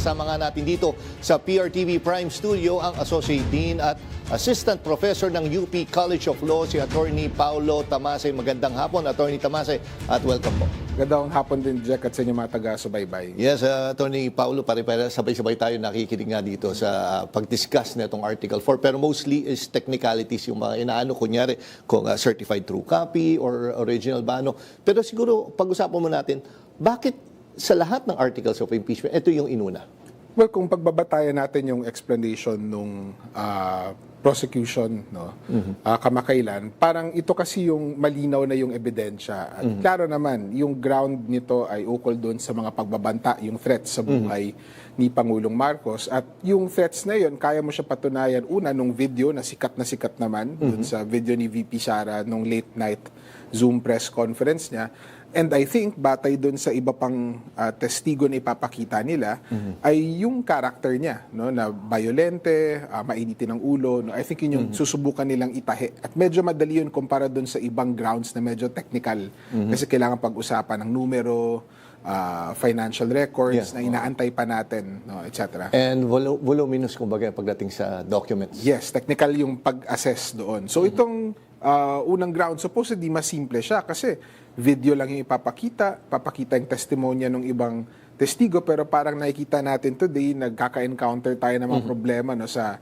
kasama nga natin dito sa PRTV Prime Studio ang Associate Dean at Assistant Professor ng UP College of Law, si Attorney Paulo Tamasay. Magandang hapon, Attorney Tamasay, at welcome po. Magandang hapon din, Jack, at sa inyo mga taga-subaybay. Yes, Attorney Paulo, pare-pare, sabay-sabay tayo nakikinig nga dito sa pag-discuss na itong Article 4. Pero mostly is technicalities yung mga inaano, kunyari, kung certified true copy or original ba ano. Pero siguro, pag-usapan mo natin, bakit sa lahat ng articles of impeachment, ito yung inuna? Well, kung pagbabatayan natin yung explanation nung prosecution, no, kamakailan, parang ito kasi yung malinaw na yung ebidensya. At klaro naman, yung ground nito ay ukol doon sa mga pagbabanta, yung threats sa buhay ni Pangulong Marcos. At yung threats na yun, kaya mo siya patunayan, una, nung video na sikat naman, dun sa video ni VP Sara nung late night Zoom press conference niya. And I think, batay doon sa iba pang testigo na ipapakita nila, ay yung character niya, no, na violente, mainitin ang ulo. No, I think yun yung susubukan nilang itahi. At medyo madali yun kumpara doon sa ibang grounds na medyo technical. Kasi kailangan pag-usapan ng numero, financial records na inaantay pa natin, no, etc. And voluminous, kumbaga, pagdating sa documents. Yes, technical yung pag-assess doon. So itong unang ground, supposedly mas simple siya kasi video lang yung papakita yung testimonya ng ibang testigo, pero parang nakikita natin today, nagkaka-encounter tayo ng mga problema, no, sa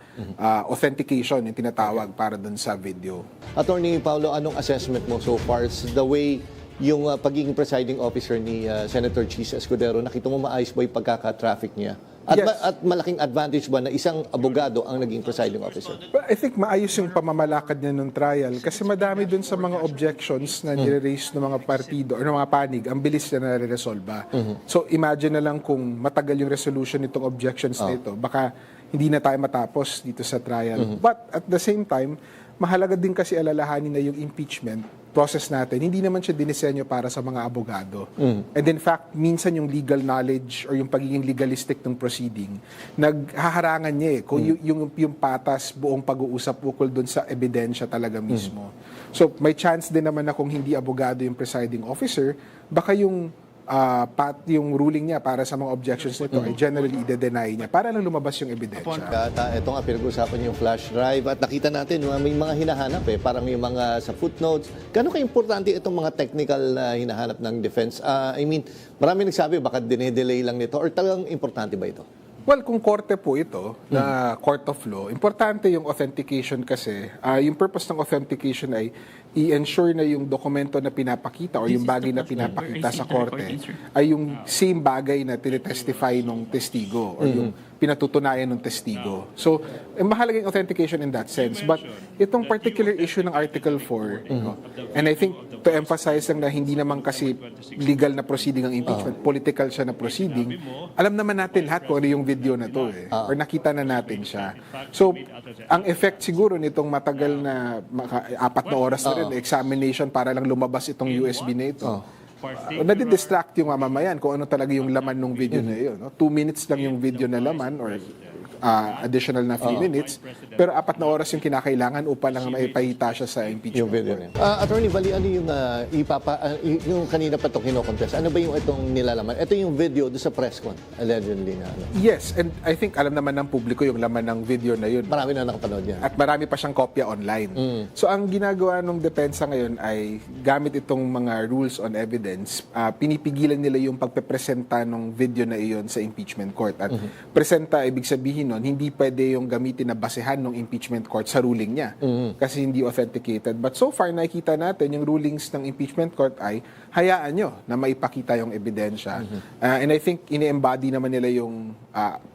authentication, yung tinatawag para dun sa video. Attorney Paulo, anong assessment mo so far the way yung pagiging presiding officer ni Senator Chis Escudero, nakita mo maayos ba yung pagkaka-traffic niya? At, Yes. at malaking advantage ba na isang abogado ang naging presiding officer? But I think maayos yung pamamalakad niya nung trial kasi madami dun sa mga objections na nire-raise ng mga partido or ng mga panig, ang bilis na nare-resolba. So imagine na lang kung matagal yung resolution nitong objections na ito, baka hindi na tayo matapos dito sa trial. But at the same time, mahalaga din kasi alalahanin na yung impeachment process natin, hindi naman siya dinisenyo para sa mga abogado. And in fact, minsan yung legal knowledge or yung pagiging legalistic ng proceeding, naghaharangan niya kung yung patas buong pag-uusap ukol doon sa ebidensya talaga mismo. So may chance din naman na kung hindi abogado yung presiding officer, baka yung yung ruling niya para sa mga objections nito ay generally i-deny niya para lang lumabas yung ebidensya. Ito nga, pinag-usapan niyo yung flash drive at nakita natin may mga hinahanap parang yung mga sa footnotes. Gano'n ka-importante itong mga technical na hinahanap ng defense? I mean, marami nagsabi baka dine-delay lang nito or talagang importante ba ito? Well, kung korte po ito, na court of law, importante yung authentication kasi. Yung purpose ng authentication ay i-ensure na yung dokumento na pinapakita o yung bagay na pinapakita sa korte ay yung same bagay na tinitestify ng testigo or yung pinatutunayan ng testigo. So, mahalaga yung authentication in that sense. But itong particular issue ng Article 4, and I think to emphasize lang na hindi naman kasi legal na proceeding ang impeachment, political siya na proceeding, alam naman natin lahat kung ano yung video na to or nakita na natin siya. So, ang effect siguro nitong matagal na 4 na oras na rin examination para lang lumabas itong USB na ito. Nadidistract yung mamamayan kung ano talaga yung laman ng video na yun. No? 2 minutes lang yung video na laman or additional na 3 minutes, pero 4 na oras yung kinakailangan upang lang maipahita siya sa impeachment. Yung video niya. Attorney Bali, ano yung yung kanina pa ito kinocontest? Ano ba yung itong nilalaman? Ito yung video doon sa press con, allegedly na ano. Yes, and I think alam naman ng publiko yung laman ng video na yun. Marami na nakapanood yan. At marami pa siyang kopya online. So ang ginagawa ng depensa ngayon ay gamit itong mga rules on evidence, pinipigilan nila yung pagpepresenta ng video na iyon sa impeachment court. At presenta, ibig sabihin nun, hindi pwede yung gamitin na basehan ng impeachment court sa ruling niya. Kasi hindi authenticated. But so far, nakikita natin yung rulings ng impeachment court ay hayaan nyo na maipakita yung ebidensya. And I think ini-embody naman nila yung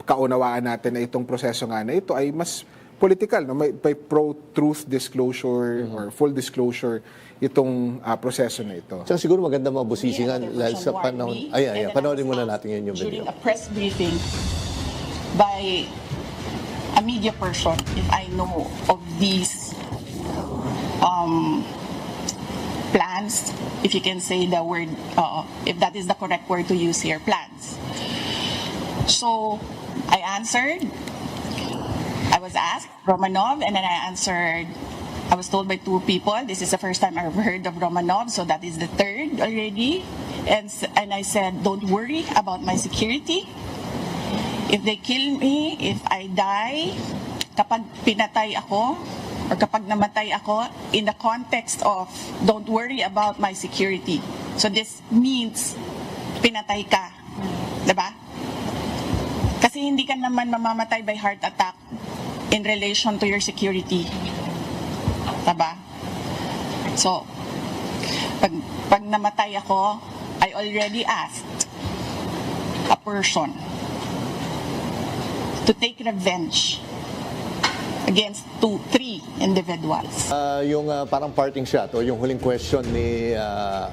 kaunawaan natin na itong proseso nga na ito ay mas political, no? May pro-truth disclosure or full disclosure itong proseso na ito. So siguro maganda mabusisigan dahil sa panahon. Panoorin muna natin yun yung video. During a press briefing by a media person, if I know of these plans, if you can say the word, if that is the correct word to use here, plans. So I answered, I was asked Romanov, and then I answered, I was told by 2 people, this is the first time I've heard of Romanov, so that is the 3rd already. And I said, don't worry about my security. If they kill me, if I die, kapag pinatay ako, or kapag namatay ako, in the context of don't worry about my security. So this means pinatay ka. Diba? Kasi hindi ka naman mamamatay by heart attack in relation to your security. Diba? So, pag namatay ako, I already asked a person to take revenge against 3 individuals. Yung parang parting shot o yung huling question ni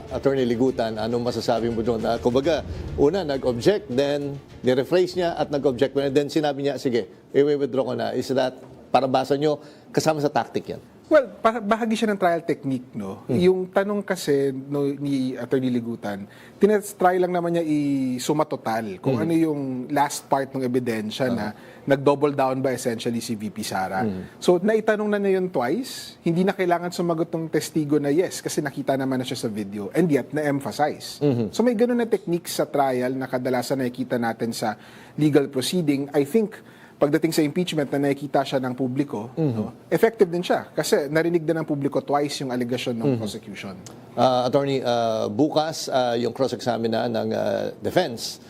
Attorney Ligutan, anong masasabi mo doon? Kumbaga, una, nag-object, then nirephrase niya at nag-object, then sinabi niya, sige, i-withdraw ko na. Is that, para basa nyo, kasama sa tactic yan? Well, bahagi siya ng trial technique, no? Yung tanong kasi ni Attorney Ligutan, tinatry lang naman niya i-suma total kung ano yung last part ng ebidensya na nag-double down ba essentially si VP Sara. So, naitanong na niya yun twice, hindi na kailangan sumagot ng testigo na yes, kasi nakita naman na siya sa video, and yet na-emphasize. So, may ganun na technique sa trial na kadalasan nakikita natin sa legal proceeding. I think, pagdating sa impeachment na nakikita siya ng publiko, no, effective din siya kasi narinig din ng publiko twice yung allegation ng prosecution. Attorney, bukas yung cross-examine na ng defense.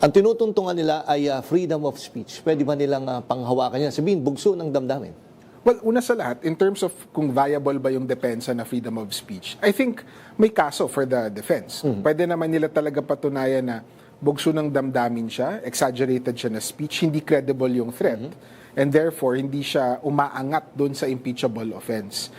Ang tinutuntungan nila ay freedom of speech. Pwede ba nilang panghawakan yan? Sabihin, bugso ng damdamin. Well, una sa lahat, in terms of kung viable ba yung depensa na freedom of speech, I think may kaso for the defense. Pwede naman nila talaga patunayan na bugso ng damdamin siya, exaggerated siya na speech, hindi credible yung threat, and therefore, hindi siya umaangat doon sa impeachable offense.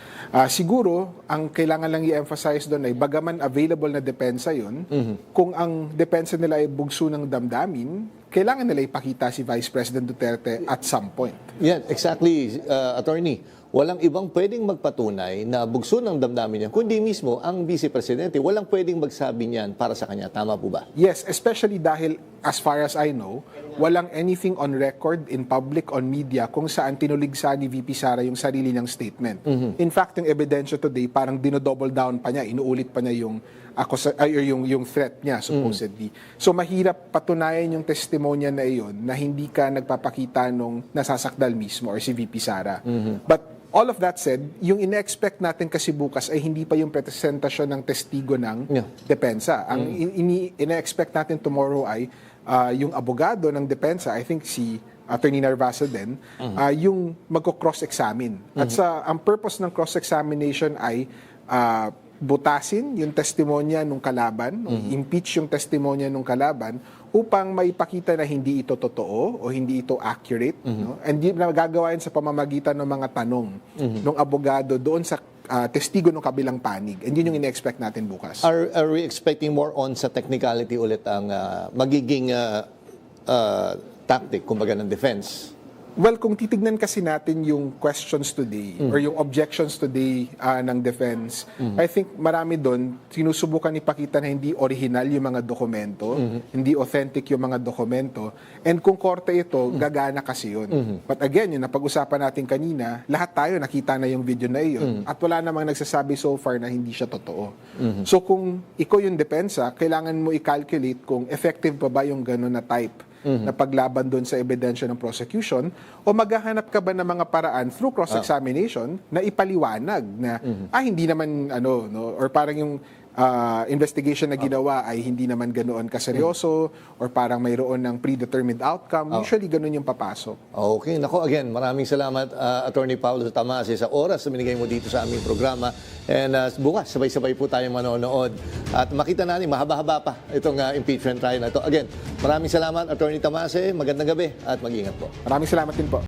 Siguro, ang kailangan lang i-emphasize doon ay bagaman available na depensa yun, kung ang depensa nila ay bugso ng damdamin, kailangan nila ipakita si Vice President Duterte at some point. Yan, exactly, Attorney. Walang ibang pwedeng magpatunay na bugso ng damdamin niya, kundi mismo ang Vice Presidente. Walang pwedeng magsabi niyan para sa kanya. Tama po ba? Yes, especially dahil, as far as I know, walang anything on record in public, on media, kung saan tinuligsa ni VP Sara yung sarili niyang statement. In fact, yung ebidensya today, parang dinodouble down pa niya, inuulit pa niya yung yung threat niya, supposedly. So, mahirap patunayan yung testimonya na iyon na hindi ka nagpapakita nung nasasakdal mismo or si VP Sara. But, all of that said, yung ine-expect natin kasi bukas ay hindi pa yung presentasyon ng testigo ng depensa. Ang ine-expect natin tomorrow ay yung abogado ng depensa, I think si Attorney Narvaza din, yung magko-cross-examine. At ang purpose ng cross-examination ay butasin yung testimonya nung kalaban, impeach yung testimonya nung kalaban upang maipakita na hindi ito totoo o hindi ito accurate. No? And di na gagawa yun sa pamamagitan ng mga tanong ng abogado doon sa testigo ng kabilang panig. And yun yung ine-expect natin bukas. Are we expecting more on sa technicality ulit ang magiging tactic, kumbaga, ng defense? Well, kung titignan kasi natin yung questions today or yung objections today ng defense, I think marami doon sinusubukan ipakita na hindi original yung mga dokumento, hindi authentic yung mga dokumento, and kung korte ito, gagana kasi yun. But again, yung napag-usapan natin kanina, lahat tayo nakita na yung video na iyon at wala namang nagsasabi so far na hindi siya totoo. So kung ikaw yung depensa, kailangan mo i-calculate kung effective pa ba yung gano'n na type na paglaban doon sa ebidensya ng prosecution, o maghahanap ka ba ng mga paraan through cross-examination na ipaliwanag na hindi naman or parang yung investigation na ginawa ay hindi naman ganoon kaseryoso or parang mayroon ng predetermined outcome. Usually ganoon yung papasok. Okay, nako, again, maraming salamat Attorney Paulo Tamase sa oras na binigay mo dito sa aming programa. And bukas, sabay-sabay po tayong manonood. At makita natin, mahaba-haba pa itong impeachment trial na ito. Again, maraming salamat Attorney Tamase, magandang gabi at mag-ingat po. Maraming salamat din po.